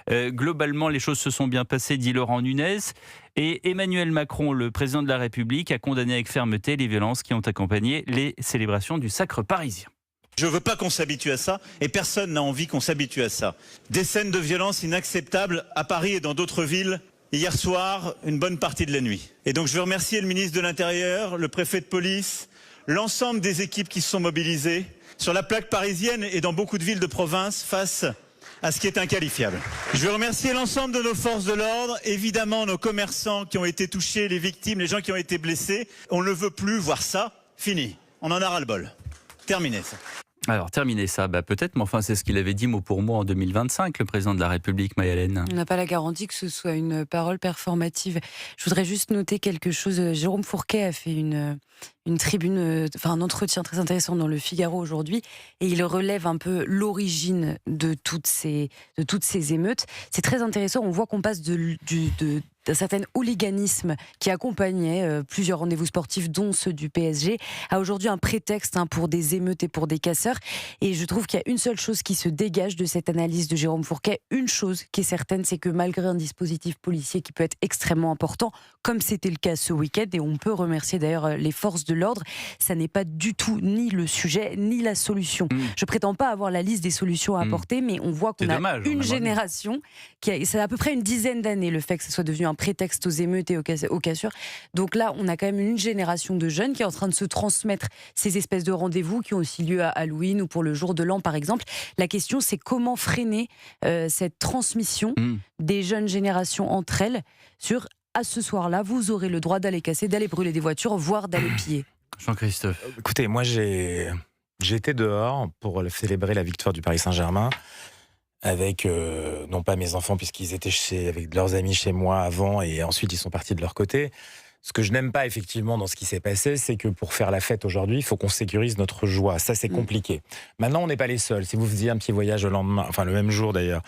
Globalement, les choses se sont bien passées, dit Laurent Nunez. Et Emmanuel Macron, le président de la République, a condamné avec fermeté les violences qui ont accompagné les célébrations du Sacre parisien. Je ne veux pas qu'on s'habitue à ça, et personne n'a envie qu'on s'habitue à ça. Des scènes de violence inacceptables à Paris et dans d'autres villes, hier soir, une bonne partie de la nuit. Et donc je veux remercier le ministre de l'Intérieur, le préfet de police, l'ensemble des équipes qui se sont mobilisées sur la plaque parisienne et dans beaucoup de villes de province face à ce qui est inqualifiable. Je veux remercier l'ensemble de nos forces de l'ordre, évidemment nos commerçants qui ont été touchés, les victimes, les gens qui ont été blessés. On ne veut plus voir ça, fini. On en a ras-le-bol. Terminé ça. Alors, terminer ça, peut-être, mais enfin, c'est ce qu'il avait dit mot pour mot en 2025, le président de la République, Mayalène. On n'a pas la garantie que ce soit une parole performative. Je voudrais juste noter quelque chose. Jérôme Fourquet a fait une tribune, un entretien très intéressant dans Le Figaro aujourd'hui, et il relève un peu l'origine de toutes ces émeutes. C'est très intéressant, on voit qu'on passe d'un certain hooliganisme qui accompagnait plusieurs rendez-vous sportifs, dont ceux du PSG, à aujourd'hui un prétexte pour des émeutes et pour des casseurs. Et je trouve qu'il y a une seule chose qui se dégage de cette analyse de Jérôme Fourquet, une chose qui est certaine, c'est que malgré un dispositif policier qui peut être extrêmement important, comme c'était le cas ce week-end, et on peut remercier d'ailleurs les forces de l'ordre, ça n'est pas du tout ni le sujet, ni la solution. Je prétends pas avoir la liste des solutions à apporter, mais on voit qu'on a une génération c'est à peu près une dizaine d'années, le fait que ça soit devenu un prétexte aux émeutes et aux cassures. Donc là, on a quand même une génération de jeunes qui est en train de se transmettre ces espèces de rendez-vous qui ont aussi lieu à Halloween ou pour le jour de l'an, par exemple. La question, c'est comment freiner cette transmission des jeunes générations entre elles sur à ce soir-là, vous aurez le droit d'aller casser, d'aller brûler des voitures, voire d'aller piller. Jean-Christophe. Écoutez, moi j'étais dehors pour célébrer la victoire du Paris Saint-Germain avec, non pas mes enfants puisqu'ils étaient avec leurs amis chez moi avant et ensuite ils sont partis de leur côté. Ce que je n'aime pas effectivement dans ce qui s'est passé, c'est que pour faire la fête aujourd'hui, il faut qu'on sécurise notre joie. Ça c'est compliqué. Maintenant on n'est pas les seuls. Si vous faisiez un petit voyage le même jour d'ailleurs,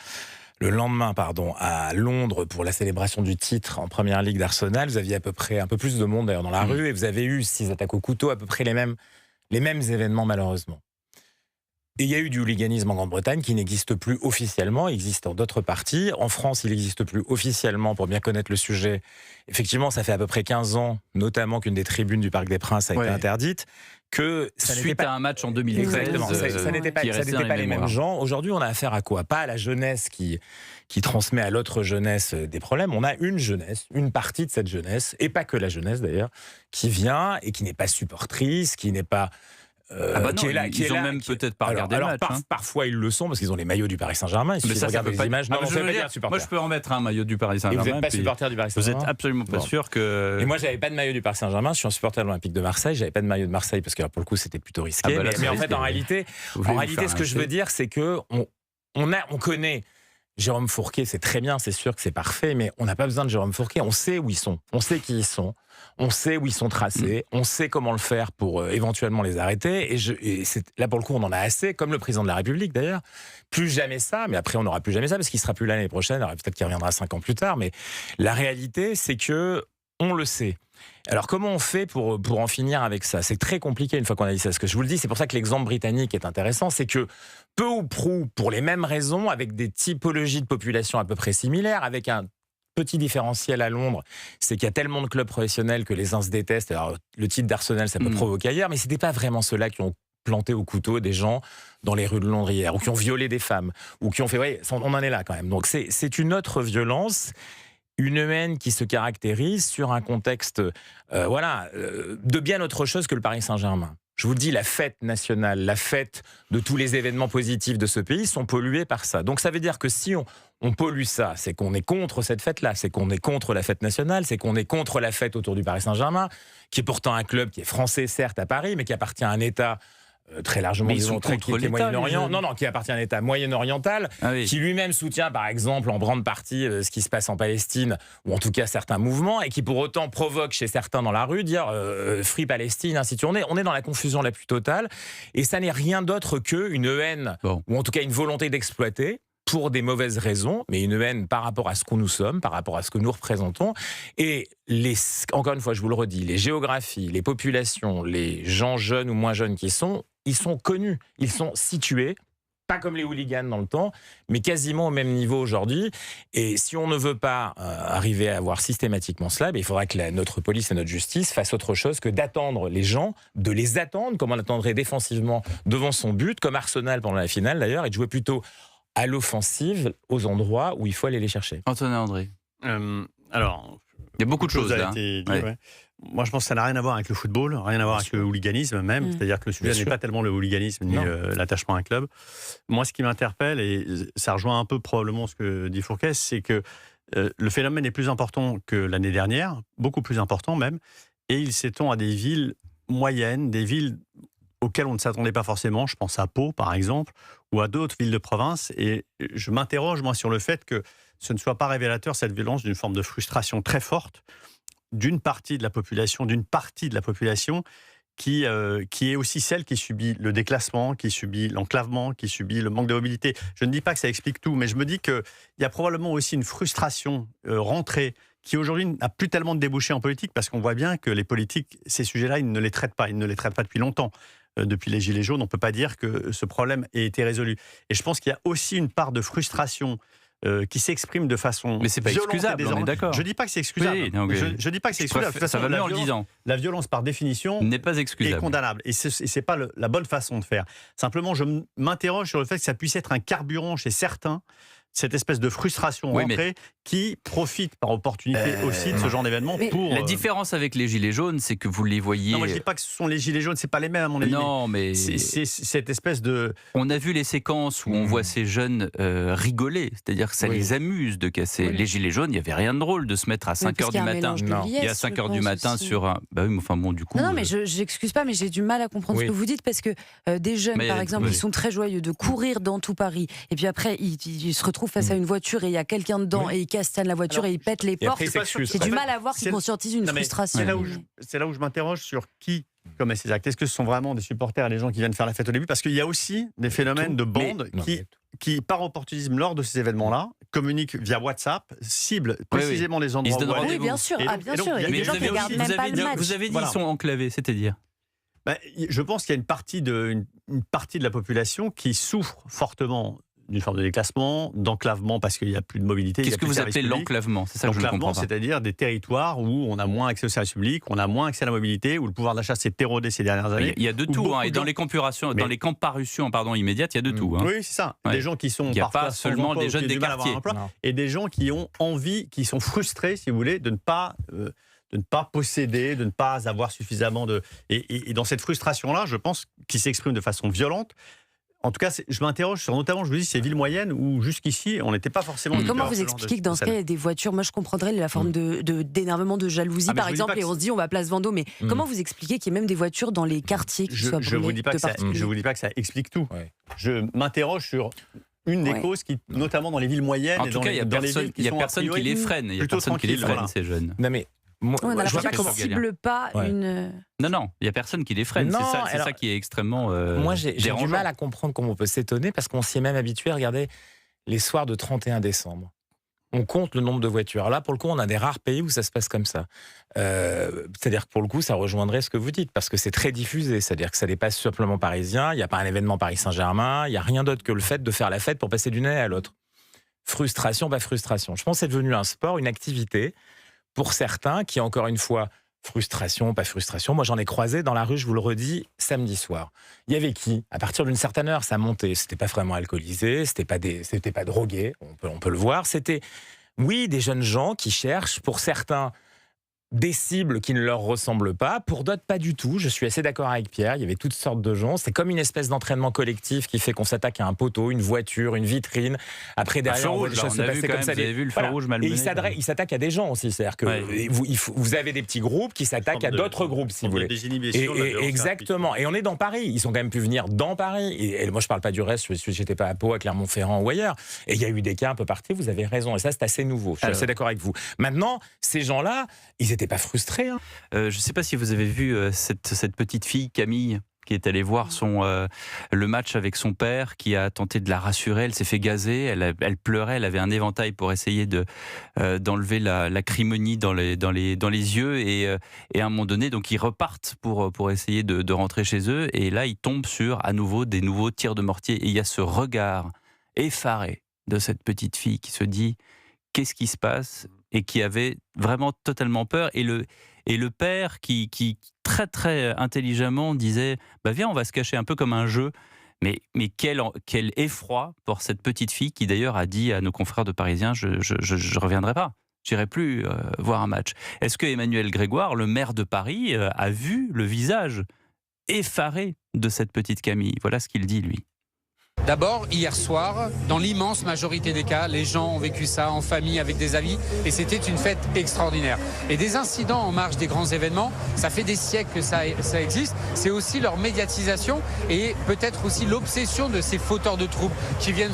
le lendemain, à Londres pour la célébration du titre en première ligue d'Arsenal, vous aviez à peu près un peu plus de monde d'ailleurs dans la rue et vous avez eu 6 attaques au couteau, à peu près les mêmes événements malheureusement. Et il y a eu du hooliganisme en Grande-Bretagne qui n'existe plus officiellement, il existe dans d'autres parties. En France, il n'existe plus officiellement pour bien connaître le sujet. Effectivement, ça fait à peu près 15 ans, notamment qu'une des tribunes du Parc des Princes a été interdite. Que ça suite à un match en 2013, exactement, ça n'était pas les mêmes gens. Aujourd'hui, on a affaire à quoi? Pas à la jeunesse qui transmet à l'autre jeunesse des problèmes. On a une jeunesse, une partie de cette jeunesse, et pas que la jeunesse d'ailleurs, qui vient et qui n'est pas supportrice, qui n'est pas... ils ont même peut-être pas regardé le match. Parfois ils le sont parce qu'ils ont les maillots du Paris Saint-Germain. Mais ça regarde les images. Non, moi je peux en mettre un maillot du Paris Saint-Germain. Et vous n'êtes pas supporter du Paris Saint-Germain? Vous êtes absolument pas sûr que... Et moi j'avais pas de maillot du Paris Saint-Germain. Je suis un supporter de l'Olympique de Marseille. J'avais pas de maillot de Marseille parce que pour le coup c'était plutôt risqué. Mais en fait en réalité, ce que je veux dire c'est que on connaît Jérôme Fourquet, c'est très bien, c'est sûr que c'est parfait, mais on n'a pas besoin de Jérôme Fourquet. On sait où ils sont, on sait qui ils sont, on sait où ils sont tracés, on sait comment le faire pour éventuellement les arrêter. Et là, pour le coup, on en a assez, comme le président de la République d'ailleurs. Plus jamais ça, mais après, on n'aura plus jamais ça parce qu'il sera plus l'année prochaine. Alors peut-être qu'il reviendra 5 ans plus tard, mais la réalité, c'est que on le sait. Alors comment on fait pour en finir avec ça? C'est très compliqué une fois qu'on a dit ça. Ce que je vous le dis, c'est pour ça que l'exemple britannique est intéressant, c'est que peu ou prou, pour les mêmes raisons, avec des typologies de population à peu près similaires, avec un petit différentiel à Londres, c'est qu'il y a tellement de clubs professionnels que les uns se détestent. Alors le titre d'Arsenal, ça peut provoquer ailleurs, mais c'était pas vraiment ceux-là qui ont planté au couteau des gens dans les rues de Londres hier, ou qui ont violé des femmes, ou qui ont fait... on en est là quand même. Donc c'est une autre violence, une haine qui se caractérise sur un contexte de bien autre chose que le Paris Saint-Germain. Je vous le dis, la fête nationale, la fête de tous les événements positifs de ce pays sont pollués par ça. Donc ça veut dire que si on pollue ça, c'est qu'on est contre cette fête-là, c'est qu'on est contre la fête nationale, c'est qu'on est contre la fête autour du Paris Saint-Germain, qui est pourtant un club qui est français certes à Paris, mais qui appartient à un État très largement, qui est Moyen-Orient. Non, qui appartient à un État moyen-oriental, qui lui-même soutient, par exemple, en grande partie ce qui se passe en Palestine, ou en tout cas certains mouvements, et qui pour autant provoque chez certains dans la rue dire Free Palestine, ainsi de suite. On est dans la confusion la plus totale, et ça n'est rien d'autre qu'une haine, ou en tout cas une volonté d'exploiter, pour des mauvaises raisons, mais une haine par rapport à ce que nous sommes, par rapport à ce que nous représentons. Et encore une fois, je vous le redis, les géographies, les populations, les gens jeunes ou moins jeunes ils sont connus, ils sont situés pas comme les hooligans dans le temps, mais quasiment au même niveau aujourd'hui. Et si on ne veut pas arriver à avoir systématiquement cela, il faudra que notre police et notre justice fassent autre chose que d'attendre les gens, de les attendre comme on attendrait défensivement devant son but, comme Arsenal pendant la finale d'ailleurs, et de jouer plutôt à l'offensive aux endroits où il faut aller les chercher. Antonin André. Alors, il y a beaucoup de choses là. Moi, je pense que ça n'a rien à voir avec le football, rien à voir avec le hooliganisme même. C'est-à-dire que le sujet n'est pas tellement le hooliganisme ni l'attachement à un club. Moi, ce qui m'interpelle, et ça rejoint un peu probablement ce que dit Fourquet, c'est que le phénomène est plus important que l'année dernière, beaucoup plus important même, et il s'étend à des villes moyennes, des villes auxquelles on ne s'attendait pas forcément. Je pense à Pau, par exemple, ou à d'autres villes de province. Et je m'interroge, moi, sur le fait que ce ne soit pas révélateur, cette violence, d'une forme de frustration très forte d'une partie de la population, qui est aussi celle qui subit le déclassement, qui subit l'enclavement, qui subit le manque de mobilité. Je ne dis pas que ça explique tout, mais je me dis qu'il y a probablement aussi une frustration rentrée qui aujourd'hui n'a plus tellement de débouchés en politique, parce qu'on voit bien que les politiques, ces sujets-là, ils ne les traitent pas. Ils ne les traitent pas depuis longtemps. Depuis les Gilets jaunes, on ne peut pas dire que ce problème ait été résolu. Et je pense qu'il y a aussi une part de frustration qui s'exprime de façon. Mais c'est pas excusable, on est d'accord. Je dis pas que c'est excusable. Oui, donc, je dis pas que c'est excusable. De toute façon, ça va mieux en le disant. La violence, par définition, n'est pas excusable. Est condamnable. Et c'est pas la bonne façon de faire. Simplement, je m'interroge sur le fait que ça puisse être un carburant chez certains, cette espèce de frustration rentrée qui profite par opportunité aussi de ce genre d'événement pour... La différence avec les Gilets jaunes, c'est que vous les voyez... Non, moi je dis pas que ce sont les Gilets jaunes, c'est pas les mêmes à mon avis. Non, mais... C'est cette espèce de... On a vu les séquences où on voit ces jeunes rigoler, c'est-à-dire que ça les amuse de casser. Les Gilets jaunes, il n'y avait rien de drôle de se mettre à 5h du matin. Il y a 5h du matin aussi. Sur un... Bah oui, mais enfin bon, du coup... Non, mais je n'excuse pas, mais j'ai du mal à comprendre ce que vous dites, parce que des jeunes, par exemple, qui sont très joyeux de courir dans tout Paris, et puis après, ils se retrouvent face à une voiture et il y a quelqu'un dedans et ils castagnent la voiture et ils pètent les portes. J'ai du mal à voir qu'ils conscientisent une frustration. C'est là où je m'interroge sur qui commet ces actes. Est-ce que ce sont vraiment des supporters et des gens qui viennent faire la fête au début? Parce qu'il y a aussi des phénomènes de bandes qui, par opportunisme, lors de ces événements-là, communiquent via WhatsApp, ciblent précisément les endroits où aller. Oui, bien sûr. Bien sûr. Il y a des gens qui regardent même pas le match. Vous avez dit qu'ils sont enclavés, c'est-à-dire? Je pense qu'il y a une partie de la population qui souffre fortement d'une forme de déclassement, d'enclavement, parce qu'il n'y a plus de mobilité. Qu'est-ce que vous appelez l'enclavement? C'est ça que je ne comprends pas. C'est-à-dire des territoires où on a moins accès aux services publics, on a moins accès à la mobilité, où le pouvoir d'achat s'est érodé ces dernières années. Il y a de tout, et dans les comparutions, dans les comparutions immédiates, il y a de tout. Oui, c'est ça. Des gens qui sont il n'y a pas seulement des jeunes des quartiers. Et des gens qui ont envie, qui sont frustrés, si vous voulez, de ne pas posséder, de ne pas avoir suffisamment de... Et dans cette frustration-là, je pense, qui s'exprime de façon violente. En tout cas, je m'interroge sur notamment, je vous dis, ces villes moyennes où jusqu'ici, on n'était pas forcément... Mais comment vous expliquez que dans ce cas, il y a des voitures, moi je comprendrais la forme d'énervement, de jalousie par exemple, et on se dit on va à Place Vendôme, mais comment vous expliquez qu'il y a même des voitures dans les quartiers qui soient brûlées? Je ne vous dis pas que ça explique tout. Ouais. Je m'interroge sur une des causes qui, notamment dans les villes moyennes, en tout cas, il n'y a personne qui les freine. Il y a personne qui les freine, ces jeunes. Non mais... on a l'impression qu'on ne cible pas une... Non, il n'y a personne qui les freine. C'est ça qui est extrêmement moi, j'ai du mal à comprendre comment on peut s'étonner, parce qu'on s'y est même habitué. Regardez, les soirs de 31 décembre, on compte le nombre de voitures. Alors là, pour le coup, on a des rares pays où ça se passe comme ça. C'est-à-dire que pour le coup, ça rejoindrait ce que vous dites, parce que c'est très diffusé. C'est-à-dire que ça dépasse simplement parisien. Il n'y a pas un événement Paris-Saint-Germain. Il n'y a rien d'autre que le fait de faire la fête pour passer d'une année à l'autre. Frustration, pas frustration. Je pense que c'est devenu un sport, une activité pour certains qui, encore une fois, frustration, pas frustration. Moi, j'en ai croisé dans la rue, je vous le redis, samedi soir. Il y avait qui? À partir d'une certaine heure, ça montait. C'était pas vraiment alcoolisé, c'était pas drogué, on peut le voir. C'était, oui, des jeunes gens qui cherchent, pour certains, des cibles qui ne leur ressemblent pas, pour d'autres pas du tout. Je suis assez d'accord avec Pierre, il y avait toutes sortes de gens. C'est comme une espèce d'entraînement collectif qui fait qu'on s'attaque à un poteau, une voiture, une vitrine. Après, derrière, on voit des choses se passer comme ça. Vous avez vu le feu rouge malmené. Et il s'attaque à des gens aussi. C'est-à-dire que vous avez des petits groupes qui s'attaquent à d'autres groupes, si vous voulez. Exactement. Et on est dans Paris. Ils ont quand même pu venir dans Paris. Et moi, je parle pas du reste. J'étais pas à Pau, à Clermont-Ferrand ou ailleurs. Et il y a eu des cas un peu partout. Vous avez raison. Et ça, c'est assez nouveau. Je suis assez d'accord avec vous. Maintenant, ces gens-là, ils n'étaient pas frustrés. Je ne sais pas si vous avez vu cette petite fille, Camille, qui est allée voir le match avec son père, qui a tenté de la rassurer. Elle s'est fait gazer, elle pleurait, elle avait un éventail pour essayer d'enlever l'acrimonie dans les yeux. Et à un moment donné, donc ils repartent pour essayer de rentrer chez eux. Et là, ils tombent sur à nouveau des nouveaux tirs de mortier. Et il y a ce regard effaré de cette petite fille qui se dit qu'est-ce qui se passe, et qui avait vraiment totalement peur. Et le père qui très très intelligemment disait viens, on va se cacher un peu comme un jeu. Mais quel effroi pour cette petite fille qui d'ailleurs a dit à nos confrères de Parisiens je reviendrai pas, j'irai plus voir un match. Est-ce que Emmanuel Grégoire, le maire de Paris, a vu le visage effaré de cette petite Camille? Voilà ce qu'il dit, lui. D'abord, hier soir, dans l'immense majorité des cas, les gens ont vécu ça en famille, avec des amis, et c'était une fête extraordinaire. Et des incidents en marge des grands événements, ça fait des siècles que ça existe. C'est aussi leur médiatisation et peut-être aussi l'obsession de ces fauteurs de troubles qui viennent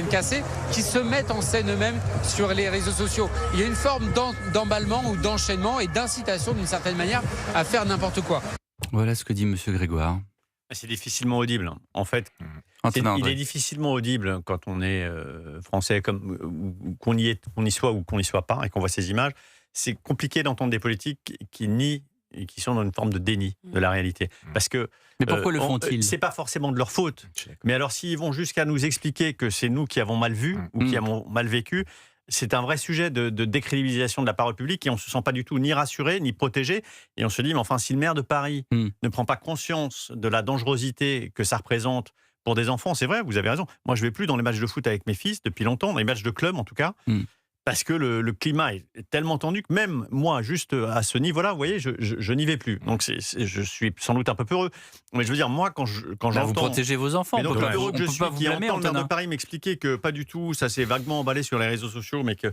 casser, qui se mettent en scène eux-mêmes sur les réseaux sociaux. Il y a une forme d'emballement ou d'enchaînement et d'incitation d'une certaine manière à faire n'importe quoi. Voilà ce que dit M. Grégoire. C'est difficilement audible. En fait, il est difficilement audible quand on est français, qu'on y soit ou qu'on n'y soit pas, et qu'on voit ces images. C'est compliqué d'entendre des politiques qui nient et qui sont dans une forme de déni de la réalité. Parce que, mais pourquoi le font-ils ? C'est pas forcément de leur faute. Mais alors, s'ils vont jusqu'à nous expliquer que c'est nous qui avons mal vu ou qui avons mal vécu, c'est un vrai sujet de décrédibilisation de la parole publique, et on ne se sent pas du tout ni rassuré, ni protégé. Et on se dit, mais enfin, si le maire de Paris ne prend pas conscience de la dangerosité que ça représente pour des enfants, c'est vrai, vous avez raison. Moi, je ne vais plus dans les matchs de foot avec mes fils depuis longtemps, dans les matchs de club en tout cas, parce que le climat est tellement tendu que même moi, juste à ce niveau-là, vous voyez, je n'y vais plus. Donc je suis sans doute un peu peureux. Mais je veux dire, moi, quand j'entends... Vous protégez vos enfants. Donc, le peureux que je suis, qui entend le maire de Paris m'expliquer que pas du tout, ça s'est vaguement emballé sur les réseaux sociaux, mais que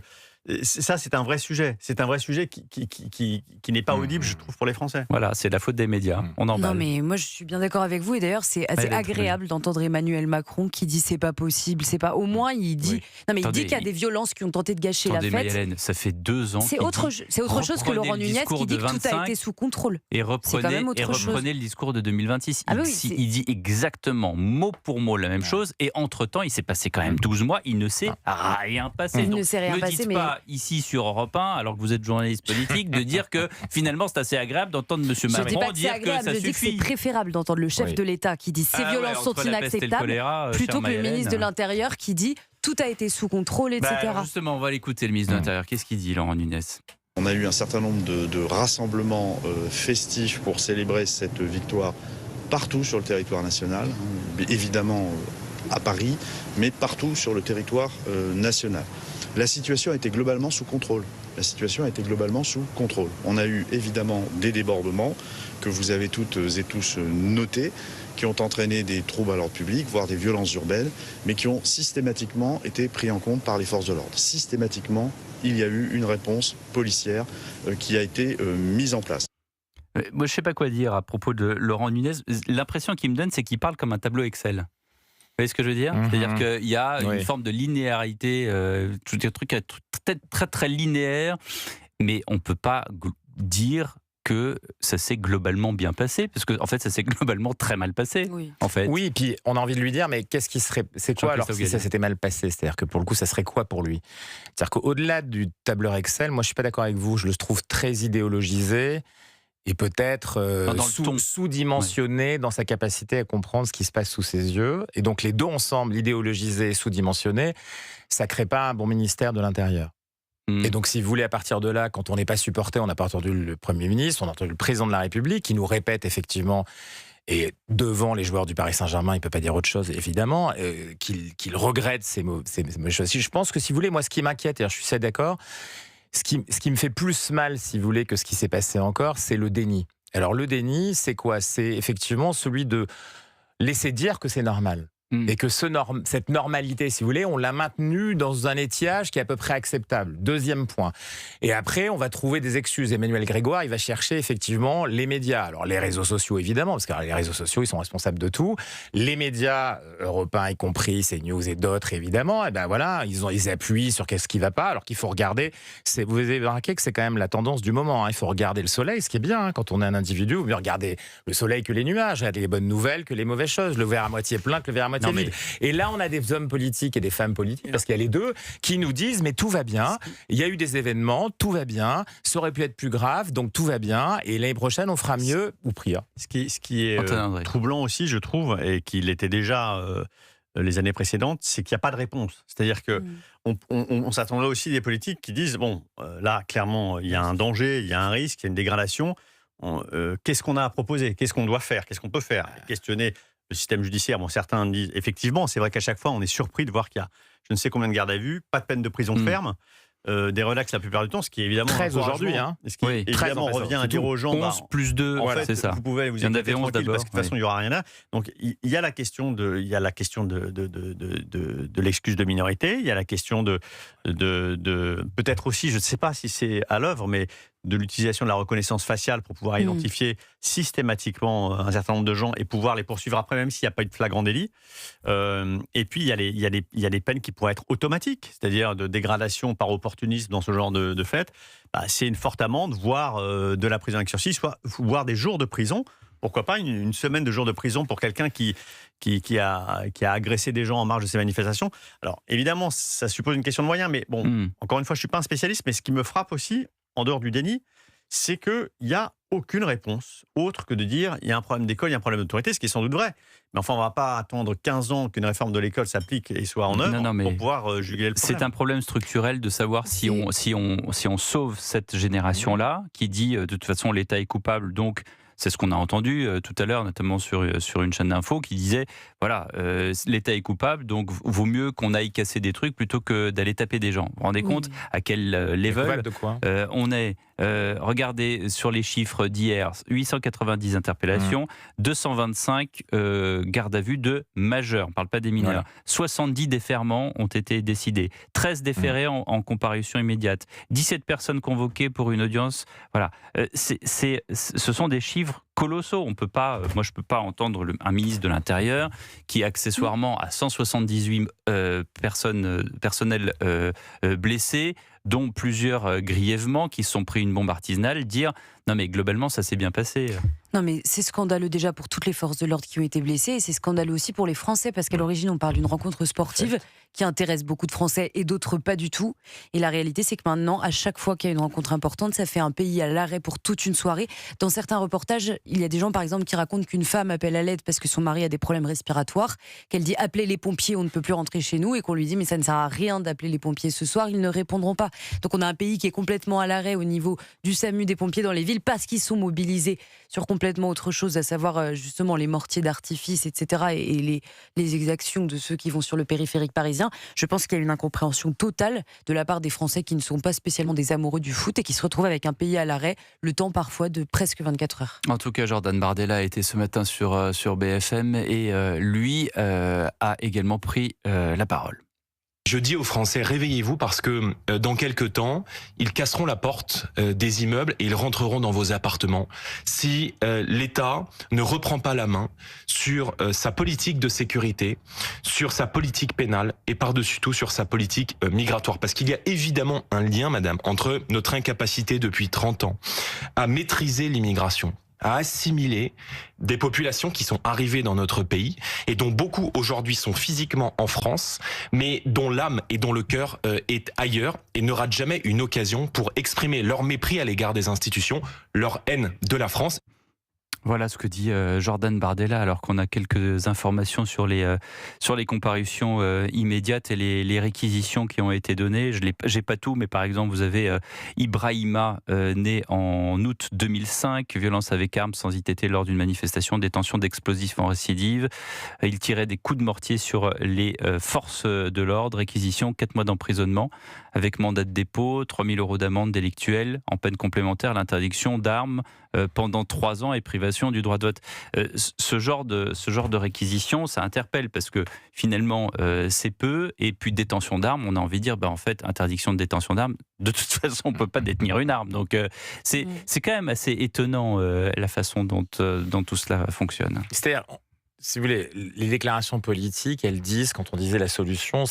ça, c'est un vrai sujet. C'est un vrai sujet qui n'est pas audible, je trouve, pour les Français. Voilà, c'est la faute des médias. On emballe. Non, mais moi, je suis bien d'accord avec vous. Et d'ailleurs, c'est assez agréable d'entendre Emmanuel Macron qui dit c'est pas possible, c'est pas. Au moins, il dit. Non, mais il dit qu'il y a des violences qui ont tenté de gâcher la fête. Marie-Hélène, ça fait 2 ans. C'est autre chose que Laurent Nunez qui dit que tout a été sous contrôle. Et reprenez le discours de 2026. Il dit exactement mot pour mot la même chose. Et entre-temps, il s'est passé quand même 12 mois. Il ne s'est rien passé. Il ne s'est rien passé, mais ici sur Europe 1, alors que vous êtes journaliste politique, de dire que finalement c'est assez agréable d'entendre M. Macron dire que ça suffit. Je dis que c'est préférable d'entendre le chef de l'État qui dit ces violences sont inacceptables plutôt que le ministre de l'Intérieur qui dit tout a été sous contrôle, etc. Justement, on va l'écouter, le ministre de l'Intérieur. Qu'est-ce qu'il dit, Laurent Nunez ? On a eu un certain nombre de rassemblements festifs pour célébrer cette victoire partout sur le territoire national, évidemment à Paris, mais partout sur le territoire national. La situation a été globalement sous contrôle. On a eu évidemment des débordements que vous avez toutes et tous notés, qui ont entraîné des troubles à l'ordre public, voire des violences urbaines, mais qui ont systématiquement été pris en compte par les forces de l'ordre. Systématiquement, il y a eu une réponse policière qui a été mise en place. Moi, je ne sais pas quoi dire à propos de Laurent Nunez. L'impression qu'il me donne, c'est qu'il parle comme un tableau Excel. Vous voyez ce que je veux dire ? C'est-à-dire qu'il y a une forme de linéarité, tout un truc très, très, très linéaire, mais on ne peut pas dire que ça s'est globalement bien passé, parce qu'en fait, ça s'est globalement très mal passé. En fait. Oui, et puis on a envie de lui dire, mais qu'est-ce qui serait... C'est quoi alors si ça s'était mal passé ? C'est-à-dire que pour le coup, ça serait quoi pour lui ? C'est-à-dire qu'au-delà du tableur Excel, moi je ne suis pas d'accord avec vous, je le trouve très idéologisé, et peut-être sous-dimensionné dans sa capacité à comprendre ce qui se passe sous ses yeux. Et donc les deux ensemble, idéologisé et sous-dimensionné, ça ne crée pas un bon ministère de l'Intérieur. Et donc si vous voulez, à partir de là, quand on n'est pas supporté, on n'a pas entendu le Premier ministre, on a entendu le Président de la République qui nous répète effectivement, et devant les joueurs du Paris Saint-Germain, il ne peut pas dire autre chose évidemment, qu'il regrette ces mauvaises choses. Je pense que si vous voulez, moi ce qui m'inquiète, et je suis assez d'accord, ce qui me fait plus mal, si vous voulez, que ce qui s'est passé encore, c'est le déni. Alors le déni, c'est quoi ? C'est effectivement celui de laisser dire que c'est normal. Et que cette normalité, si vous voulez, on l'a maintenue dans un étiage qui est à peu près acceptable. Deuxième point. Et après, on va trouver des excuses. Emmanuel Grégoire, il va chercher effectivement les médias. Alors les réseaux sociaux, évidemment, parce que les réseaux sociaux, ils sont responsables de tout. Les médias, Europe 1 y compris, CNews et d'autres, évidemment, et ben voilà, ils appuient sur qu'est-ce qui ne va pas, alors qu'il faut regarder. Vous avez remarqué que c'est quand même la tendance du moment. Hein. Il faut regarder le soleil, ce qui est bien. Hein. Quand on est un individu, vous mieux regarder le soleil que les nuages. Il y a les bonnes nouvelles que les mauvaises choses. Le verre à moitié plein que le verre à moitié vide. Et là, on a des hommes politiques et des femmes politiques, parce qu'il y a les deux, qui nous disent mais tout va bien, il y a eu des événements, tout va bien, ça aurait pu être plus grave, donc tout va bien, et l'année prochaine, on fera mieux, ou pire. Ce qui est troublant aussi, je trouve, et qu'il était déjà les années précédentes, c'est qu'il n'y a pas de réponse. C'est-à-dire que on s'attendait aussi des politiques qui disent, bon, là, clairement, il y a un danger, il y a un risque, il y a une dégradation. Qu'est-ce qu'on a à proposer? Qu'est-ce qu'on doit faire? Qu'est-ce qu'on peut faire? Questionner le système judiciaire. Bon, certains disent, effectivement, c'est vrai qu'à chaque fois, on est surpris de voir qu'il y a je ne sais combien de gardes à vue, pas de peine de prison ferme. Des relax la plupart du temps, ce qui est évidemment 13 aujourd'hui, hein. Ce qui évidemment revient à dire aux gens 11 plus 2, en fait, c'est ça. Vous pouvez vous écouter tranquille parce que de toute façon il n'y aura rien là. Donc il y a la question de l'excuse de minorité, il y a la question de peut-être aussi, je ne sais pas si c'est à l'œuvre, mais de l'utilisation de la reconnaissance faciale pour pouvoir identifier systématiquement un certain nombre de gens et pouvoir les poursuivre après, même s'il n'y a pas eu de flagrant délit. Et puis, il y a des peines qui pourraient être automatiques, c'est-à-dire de dégradation par opportunisme dans ce genre de fait. C'est une forte amende, voire de la prison avec sursis, voire des jours de prison. Pourquoi pas une semaine de jours de prison pour quelqu'un qui a agressé des gens en marge de ces manifestations. Alors, évidemment, ça suppose une question de moyens, mais bon, encore une fois, je ne suis pas un spécialiste, mais ce qui me frappe aussi, en dehors du déni, c'est qu'il n'y a aucune réponse autre que de dire il y a un problème d'école, il y a un problème d'autorité, ce qui est sans doute vrai. Mais enfin, on ne va pas attendre 15 ans qu'une réforme de l'école s'applique et soit en œuvre pour pouvoir juguler le problème. C'est un problème structurel de savoir si on sauve cette génération-là, qui dit de toute façon l'État est coupable, donc... C'est ce qu'on a entendu tout à l'heure, notamment sur une chaîne d'info, qui disait, voilà, l'État est coupable, donc vaut mieux qu'on aille casser des trucs plutôt que d'aller taper des gens. Vous vous rendez compte à quel level de quoi on est? Regardez sur les chiffres d'hier, 890 interpellations, 225 gardes à vue de majeurs, on ne parle pas des mineurs. Voilà. 70 déferments ont été décidés, 13 déférés en comparution immédiate, 17 personnes convoquées pour une audience. Voilà, ce sont des chiffres colossaux. On peut pas, moi je peux pas entendre un ministre de l'Intérieur qui accessoirement a 178 personnels blessés, dont plusieurs grièvement qui se sont pris une bombe artisanale, dire non mais globalement ça s'est bien passé. Non mais c'est scandaleux déjà pour toutes les forces de l'ordre qui ont été blessées, et c'est scandaleux aussi pour les Français, parce qu'à l'origine on parle d'une rencontre sportive qui intéresse beaucoup de Français et d'autres pas du tout. Et la réalité c'est que maintenant, à chaque fois qu'il y a une rencontre importante, ça fait un pays à l'arrêt pour toute une soirée. Dans certains reportages, il y a des gens par exemple qui racontent qu'une femme appelle à l'aide parce que son mari a des problèmes respiratoires, qu'elle dit appelez les pompiers, on ne peut plus rentrer chez nous, et qu'on lui dit mais ça ne sert à rien d'appeler les pompiers ce soir, ils ne répondront pas. Donc on a un pays qui est complètement à l'arrêt au niveau du SAMU, des pompiers dans les villes, parce qu'ils sont mobilisés sur complètement autre chose, à savoir justement les mortiers d'artifice, etc. et les exactions de ceux qui vont sur le périphérique parisien. Je pense qu'il y a une incompréhension totale de la part des Français qui ne sont pas spécialement des amoureux du foot et qui se retrouvent avec un pays à l'arrêt, le temps parfois de presque 24 heures. En tout cas, Jordan Bardella a été ce matin sur BFM et lui a également pris la parole. Je dis aux Français, réveillez-vous parce que dans quelques temps, ils casseront la porte des immeubles et ils rentreront dans vos appartements. Si l'État ne reprend pas la main sur sa politique de sécurité, sur sa politique pénale et par-dessus tout sur sa politique migratoire. Parce qu'il y a évidemment un lien, madame, entre notre incapacité depuis 30 ans à maîtriser l'immigration, à assimiler des populations qui sont arrivées dans notre pays et dont beaucoup aujourd'hui sont physiquement en France, mais dont l'âme et dont le cœur est ailleurs et ne ratent jamais une occasion pour exprimer leur mépris à l'égard des institutions, leur haine de la France. Voilà ce que dit Jordan Bardella, alors qu'on a quelques informations sur les comparutions immédiates et les réquisitions qui ont été données. J'ai pas tout, mais par exemple, vous avez Ibrahima, né en août 2005, violence avec arme sans ITT lors d'une manifestation, détention d'explosifs en récidive. Il tirait des coups de mortier sur les forces de l'ordre, réquisition, 4 mois d'emprisonnement, avec mandat de dépôt, 3 000 € d'amende délictuelle, en peine complémentaire, l'interdiction d'armes pendant 3 ans et privation l'exercitation du droit de vote. Ce genre de réquisition, ça interpelle parce que finalement, c'est peu. Et puis détention d'armes, on a envie de dire, en fait, interdiction de détention d'armes. De toute façon, on peut pas détenir une arme. Donc c'est quand même assez étonnant la façon dont tout cela fonctionne. C'est-à-dire, si vous voulez, les déclarations politiques, elles disent, quand on disait la solution,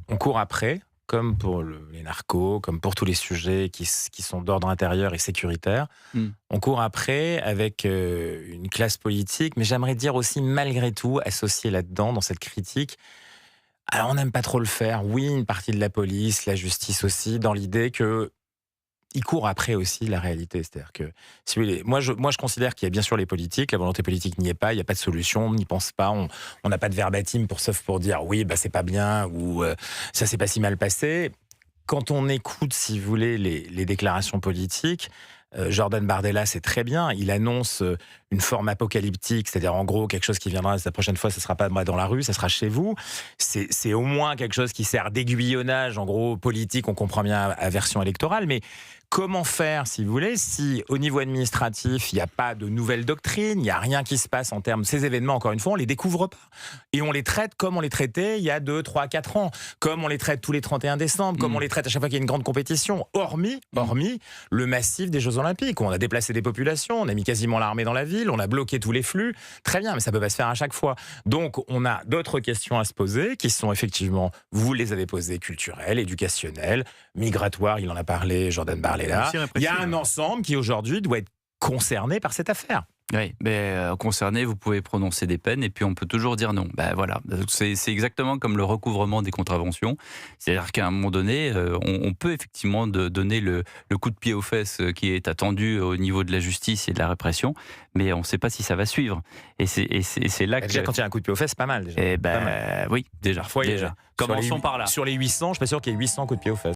on court après, comme pour les narcos, comme pour tous les sujets qui sont d'ordre intérieur et sécuritaire. On court après avec une classe politique, mais j'aimerais dire aussi, malgré tout, associée là-dedans, dans cette critique. Alors, on n'aime pas trop le faire. Oui, une partie de la police, la justice aussi, dans l'idée que ils courent après aussi la réalité. C'est-à-dire que, si vous voulez, moi, je considère qu'il y a bien sûr les politiques, la volonté politique n'y est pas, il n'y a pas de solution, on n'y pense pas, on n'a pas de verbatim sauf pour dire oui, c'est pas bien ou ça s'est pas si mal passé. Quand on écoute, si vous voulez, les déclarations politiques, Jordan Bardella, c'est très bien. Il annonce une forme apocalyptique, c'est-à-dire en gros quelque chose qui viendra la prochaine fois, ce ne sera pas moi dans la rue, ça sera chez vous. C'est au moins quelque chose qui sert d'aiguillonnage, en gros politique, on comprend bien à version électorale, mais comment faire, si vous voulez, si au niveau administratif, il n'y a pas de nouvelle doctrine, il n'y a rien qui se passe en termes de ces événements, encore une fois, on ne les découvre pas. Et on les traite comme on les traitait il y a 2, 3, 4 ans, comme on les traite tous les 31 décembre, comme on les traite à chaque fois qu'il y a une grande compétition, hormis le massif des Jeux Olympiques, où on a déplacé des populations, on a mis quasiment l'armée dans la ville, on a bloqué tous les flux. Très bien, mais ça ne peut pas se faire à chaque fois. Donc, on a d'autres questions à se poser, qui sont effectivement, vous les avez posées, culturelles, éducationnelles, migratoires, il en a parlé, Jordan Bardella. Il y a un ensemble qui aujourd'hui doit être concerné par cette affaire. Oui, mais concerné, vous pouvez prononcer des peines et puis on peut toujours dire non. Voilà, c'est exactement comme le recouvrement des contraventions. C'est-à-dire qu'à un moment donné, on peut effectivement donner le coup de pied aux fesses qui est attendu au niveau de la justice et de la répression, mais on ne sait pas si ça va suivre. Et c'est là que... Déjà, quand il y a un coup de pied aux fesses, c'est pas mal. Déjà. Oui, déjà. Parfois, déjà. Commençons par là. Sur les 800, je ne suis pas sûr qu'il y ait 800 coups de pied aux fesses.